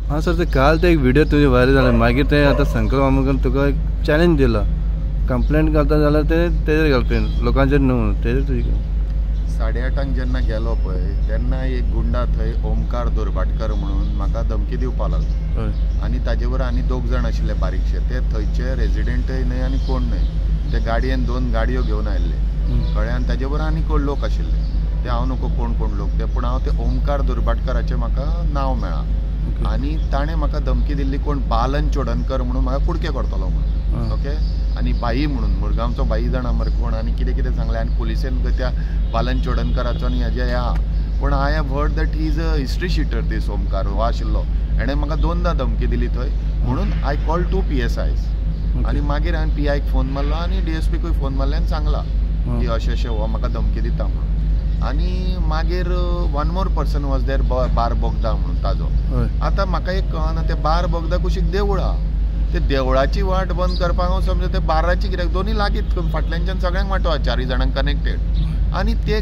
हां सर, ते काल ते एक व्हिडिओ तुझे व्हायरल झाला, मागीर ते आता संकल्प आमोणकर तुका एक चॅलेंज दिला, कंप्लेंट घालता जाल्यार ते तेजेर घालपेन लोकांचेर न्हू, तेजेर तुजी 8:30 जेन्ना गेलो पळय तेन्ना एक गुंडा थंय ओमकार दोरबाटकर म्हणून म्हाका धमकी दिवपा लागलो आनी ताजे वर आनी 2 जाण आशिल्ले बारीकशे, ते थंयचे रेजिडेंटय न्हय आनी कोण न्हय, ते गाडयेन 2 गाडयो घेवन आयिल्ले कळ्ळें, आनी ताजे वर आनी कोण लोक आशिल्ले, ते हांव नको कोण कोण लोक ते, पूण हांव ते ओमकार दोरबाटकराचें म्हाका नांव मेळ्ळा आनी ताणें म्हाका धमकी दिल्ली कोण बालन चोडणकर म्हणून म्हाका कुडके करतलो म्हणून, ओके, आनी बाई म्हणून मुरगांवचो बाई जाणा मरे कोण, आनी कितें कितें सांगलें, आनी पुलिसेन त्या बालन चोडणकराचो आनी हेजे आहा, पूण I have heard that he is a history sheeter दीस ओमकार हो आशिल्लो, हेणें म्हाका 2दा धमकी दिली थंय, म्हणून आय कॉल 2 PSIs आनी मागीर हांवें PIक फोन मारलो आनी DSPकूय फोन मारले आनी सांगला की अशें अशें हो म्हाका धमकी दिता म्हणून, आनी मागीर 1 मोर पर्सन वॉज देर बार बोगदा म्हणून ताजो, आतां म्हाका एक कळना, ते बार बोगदा कुशीक देवूळ आहा, ते देवळाची वाट बंद करपाक हांव समजा ते बाराची कित्याक दोनी लागींच फाटल्यानच्यान सगळ्यांक वाटो आहा, 4 जाणांक कनेक्टेड, आनी ते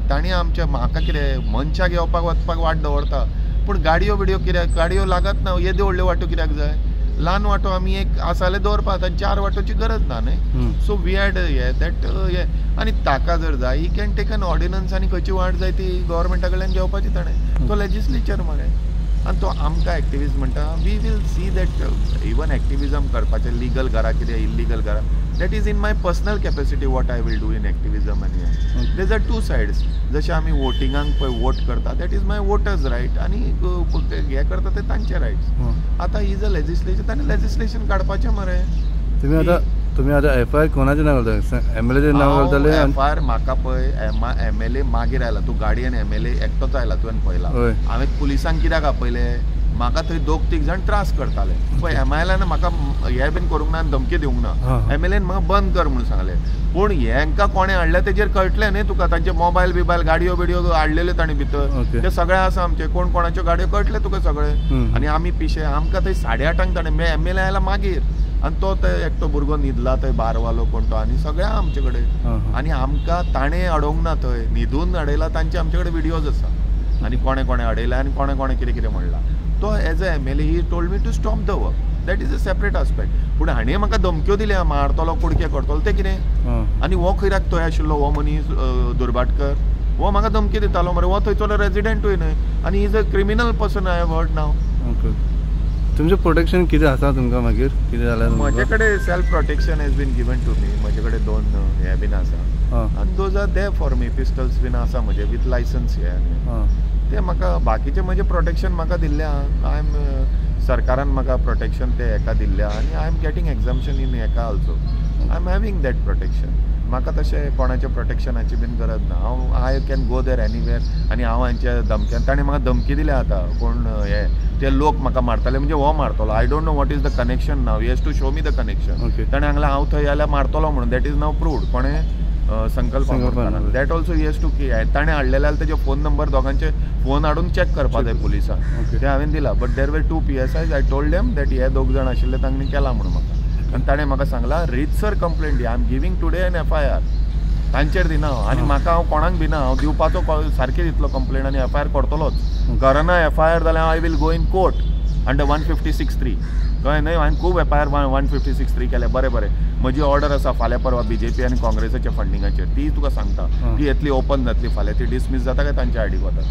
तांणी आमच्या म्हाका कितें मनशाक येवपाक वचपाक वाट दवरता, पूण गाडयो बिडयो कित्याक गाडयो लागत ना, येदे व्हडल्यो वाटो कित्याक जाय, ल्हान वाटो आमी एक आसा जाल्यार दवरपा, आतां 4 वाटोची गरज ना न्हय, सो वी हॅड हे दॅट हे, आनी ताका जर जाय he can take an ordinance आनी खंयची वाट जाय ती गव्हर्मेंटा कडल्यान घेवपाची ताणें, तो लेजिस्लेचर मरे, आनी तो आमकां एक्टिविस्ट म्हणटा, we will see that even activism करपाचें लिगल करा कितें इल्लीगल करा, that is in my personal capacity what I will do in activism आनी देज आर 2 सायड्स, जशें आमी वोटिंगाक पळय वोट करता that is my voters right, आनी हे करता ते तांचे रायट्स, आतां इज अ लेजिस्लेचर, ताणें लेजिस्लेशन काडपाचें मरे. तुम्ही आता FIR कोणाचें नांव घालता, MLAचें नांव घालताले? FIR म्हाका पळय MLA मागीर आयला, तूं गाडयेन MLA एकटोच आयला, तुवें पळयला, हांवें पुलिसांक कित्याक आपयलें, म्हाका थंय 2-3 जाण त्रास करताले पळय, MILAन म्हाका हे बीन करूंक ना, धमकी दिवंक ना, MLAन म्हाका बंद कर म्हणून सांगलें, पूण हेंका कोणें हाडल्या तेजेर कळटलें न्ही तुका, तांचे मोबायल बिबायल गाडयो बिडयो हाडलेल्यो तांणी भितर, ते सगळें आसा आमचे, कोण कोणाच्यो गाडयो कळटले तुका सगळें, आनी आमी पिशे, आमकां थंय 8:30 ताणें MLA आयला मागीर, आनी तो ते एकटो भुरगो न्हिदला थंय बारवालो कोण तो, आनी सगळ्या आमचे कडेन, आनी आमकां ताणें अडोवंक ना थंय, न्हिदून अडयला, तांचे आमचे कडेन विडियोज आसा, आनी कोणें कोणें अडयला आनी कोणें कोणें कितें कितें म्हणलां, तो as a MLA he told me to stop the work, that is a separate aspect, पूण हाणें म्हाका धमक्यो दिल्या मारतलो कुडके करतलो ते कितें, आनी हो खंयराक थंय आशिल्लो हो मनीस दोरबाटकर, हो म्हाका धमकी दितालो मरे, हो थंयचो रेजिडेंटूय न्हय, आनी is a criminal person I have heard नाव. तुमचें प्रोटेक्शन कितें आसा तुमकां मागीर कितें जाल्यार? म्हजे कडेन self protection has been given to me, म्हजे कडेन 2 हे बीन आसा, आनी those are there for me, pistols been आसा म्हजे विथ लायसन्स हे, आनी ते म्हाका बाकीचें म्हजें प्रोटेक्शन म्हाका दिल्लें आहा, आय एम सरकारान म्हाका प्रोटेक्शन ते हेका दिल्लें आहा, आनी I am getting exemption in हेका also, I am having that protection, म्हाका तशें कोणाच्या प्रोटेक्शनाची बीन गरज ना, I can go there anywhere, आनी हांव हांच्या धमक्यान, ताणें म्हाका धमकी दिल्या आतां, कोण हे ते लोक म्हाका मारताले म्हणजे हो मारतलो, I don't know what is the connection नाव, he has to show me the connection, ताणें सांगलें हांव थंय जाल्यार मारतलो म्हणून, दॅट इज नाव प्रूव्ड, कोणें संकल्प that also he has to की, ताणें हाडलेले तेजे फोन नंबर दोगांचे फोन हाडून चॅक करपा जाय पुलिसांक, ते हांवें दिला, बट देर वर 2 PSIs, I told them that हे 2 जाण आशिल्ले तांणी केला म्हणून म्हाका, आनी ताणें म्हाका सांगला रीतसर complaint, I am giving today an FIR, तांचेर दिना आनी म्हाका हांव कोणाक भिना, हांव दिवपाचो सारकें दितलो कंप्लेंट आनी FIR करतलोच, करना FIR जाल्यार I will go in court under 156(3), कळ्ळें न्हय, हांवें खूब FIR 156(3) केल्या, बरें बरें, म्हजी ऑर्डर आसा फाल्यां परवा BJP आनी काँग्रेसाच्या फंडिंगाचेर, ती तुका सांगता, ती येतली ओपन जातली फाल्यां, ती डिसमीस जाता काय तांच्या आयडीक वता.